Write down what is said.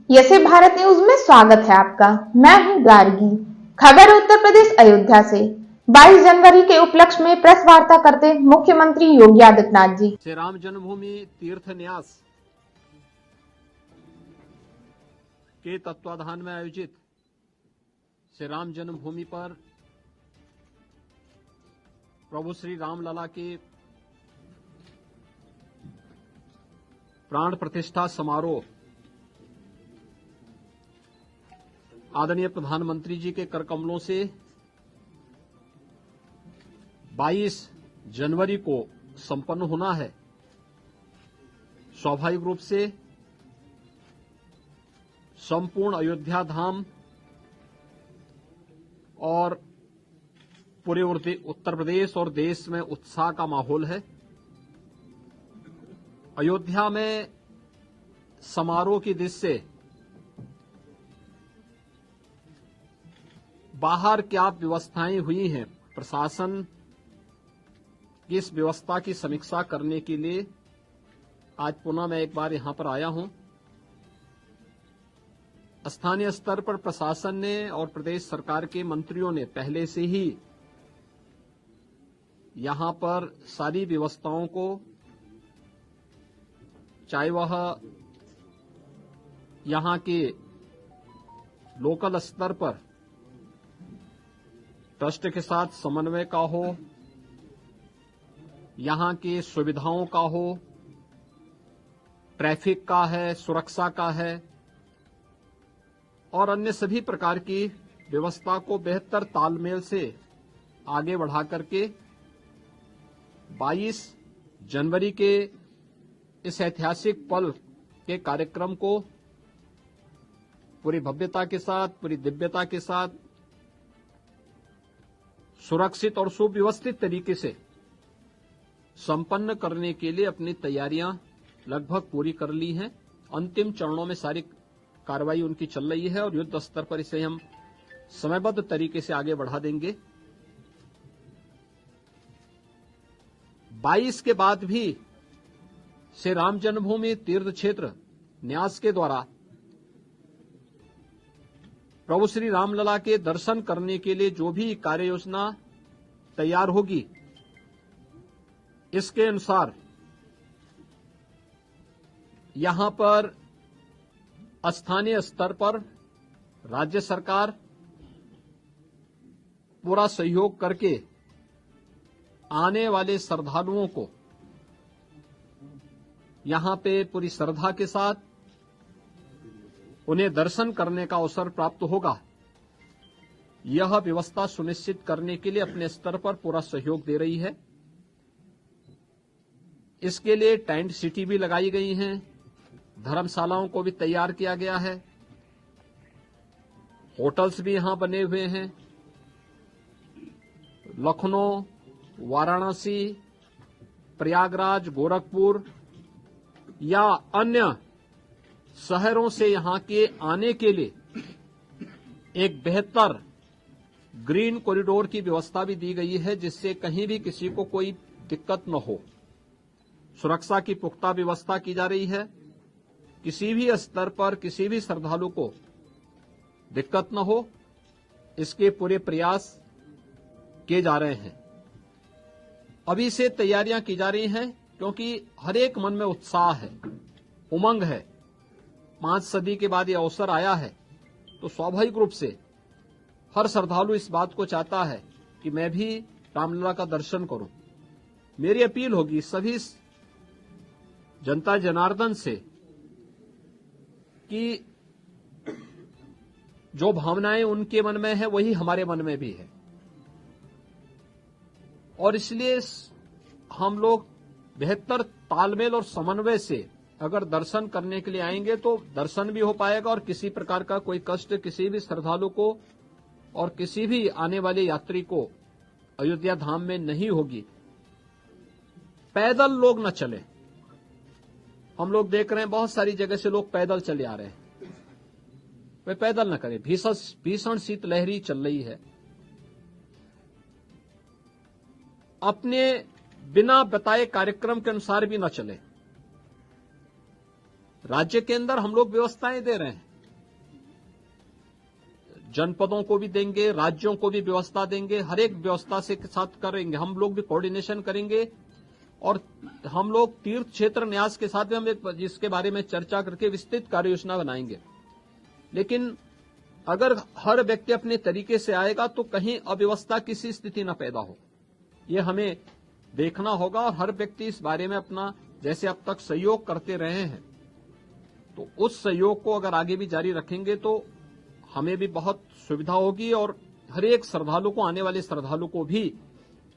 यसे Bharat news में स्वागत है आपका। मैं हूं गार्गी। खबर उत्तर प्रदेश अयोध्या से। 22 जनवरी के उपलक्ष्य में प्रेस वार्ता करते मुख्यमंत्री योगी आदित्यनाथ जी। श्री राम जन्मभूमि तीर्थ न्यास के तत्वाधान में आयोजित श्री राम जन्मभूमि पर प्रभु श्री राम लला के प्राण प्रतिष्ठा समारोह आदरणीय प्रधानमंत्री जी के कर कमलों से 22 जनवरी को संपन्न होना है। स्वाभाविक रूप से संपूर्ण अयोध्या धाम और पूरे उत्तर प्रदेश और देश में उत्साह का माहौल है। अयोध्या में समारोह की दृष्टि से बाहर क्या व्यवस्थाएं हुई हैं, प्रशासन की इस व्यवस्था की समीक्षा करने के लिए आज पुनः मैं एक बार यहां पर आया हूं। स्थानीय स्तर पर प्रशासन ने और प्रदेश सरकार के मंत्रियों ने पहले से ही यहां पर सारी व्यवस्थाओं को, चाहे वह यहां के लोकल स्तर पर ट्रस्ट के साथ समन्वय का हो, यहां की सुविधाओं का हो, ट्रैफिक का है, सुरक्षा का है और अन्य सभी प्रकार की व्यवस्था को बेहतर तालमेल से आगे बढ़ा करके 22 जनवरी के इस ऐतिहासिक पल के कार्यक्रम को पूरी भव्यता के साथ, पूरी दिव्यता के साथ, सुरक्षित और सुव्यवस्थित तरीके से संपन्न करने के लिए अपनी तैयारियां लगभग पूरी कर ली हैं। अंतिम चरणों में सारी कार्रवाई उनकी चल रही है और युद्ध स्तर पर इसे हम समयबद्ध तरीके से आगे बढ़ा देंगे। 22 के बाद भी श्री राम जन्मभूमि तीर्थ क्षेत्र न्यास के द्वारा प्रभु श्री रामलला के दर्शन करने के लिए जो भी कार्य योजना तैयार होगी, इसके अनुसार यहां पर स्थानीय स्तर पर राज्य सरकार पूरा सहयोग करके आने वाले श्रद्धालुओं को यहां पे पूरी श्रद्धा के साथ उन्हें दर्शन करने का अवसर प्राप्त होगा। यह व्यवस्था सुनिश्चित करने के लिए अपने स्तर पर पूरा सहयोग दे रही है। इसके लिए टेंट सिटी भी लगाई गई हैं, धर्मशालाओं को भी तैयार किया गया है, होटल्स भी यहां बने हुए हैं। लखनऊ, वाराणसी, प्रयागराज, गोरखपुर या अन्य शहरों से यहां के आने के लिए एक बेहतर ग्रीन कॉरिडोर की व्यवस्था भी दी गई है, जिससे कहीं भी किसी को कोई दिक्कत न हो। सुरक्षा की पुख्ता व्यवस्था की जा रही है, किसी भी स्तर पर किसी भी श्रद्धालु को दिक्कत न हो, इसके पूरे प्रयास किए जा रहे हैं। अभी से तैयारियां की जा रही हैं क्योंकि हर एक मन में उत्साह है, उमंग है। 5 सदी के बाद ये अवसर आया है तो स्वाभाविक रूप से हर श्रद्धालु इस बात को चाहता है कि मैं भी रामलला का दर्शन करूं। मेरी अपील होगी सभी जनता जनार्दन से कि जो भावनाएं उनके मन में है वही हमारे मन में भी है, और इसलिए हम लोग बेहतर तालमेल और समन्वय से अगर दर्शन करने के लिए आएंगे तो दर्शन भी हो पाएगा और किसी प्रकार का कोई कष्ट किसी भी श्रद्धालु को और किसी भी आने वाले यात्री को अयोध्या धाम में नहीं होगी। पैदल लोग न चले। हम लोग देख रहे हैं बहुत सारी जगह से लोग पैदल चले आ रहे हैं, वे पैदल न करें। भीषण शीतलहरी चल रही है। अपने बिना बताए कार्यक्रम के अनुसार भी न चले। राज्य के अंदर हम लोग व्यवस्थाएं दे रहे हैं, जनपदों को भी देंगे, राज्यों को भी व्यवस्था देंगे, हर एक व्यवस्था से साथ करेंगे। हम लोग भी कोऑर्डिनेशन करेंगे और हम लोग तीर्थ क्षेत्र न्यास के साथ भी हम इसके बारे में चर्चा करके विस्तृत कार्य योजना बनाएंगे। लेकिन अगर हर व्यक्ति अपने तरीके से आएगा तो कहीं अव्यवस्था किसी स्थिति न पैदा हो, ये हमें देखना होगा। और हर व्यक्ति इस बारे में अपना जैसे अब तक सहयोग करते रहे हैं, तो उस सहयोग को अगर आगे भी जारी रखेंगे तो हमें भी बहुत सुविधा होगी और हर एक श्रद्धालु को, आने वाले श्रद्धालु को भी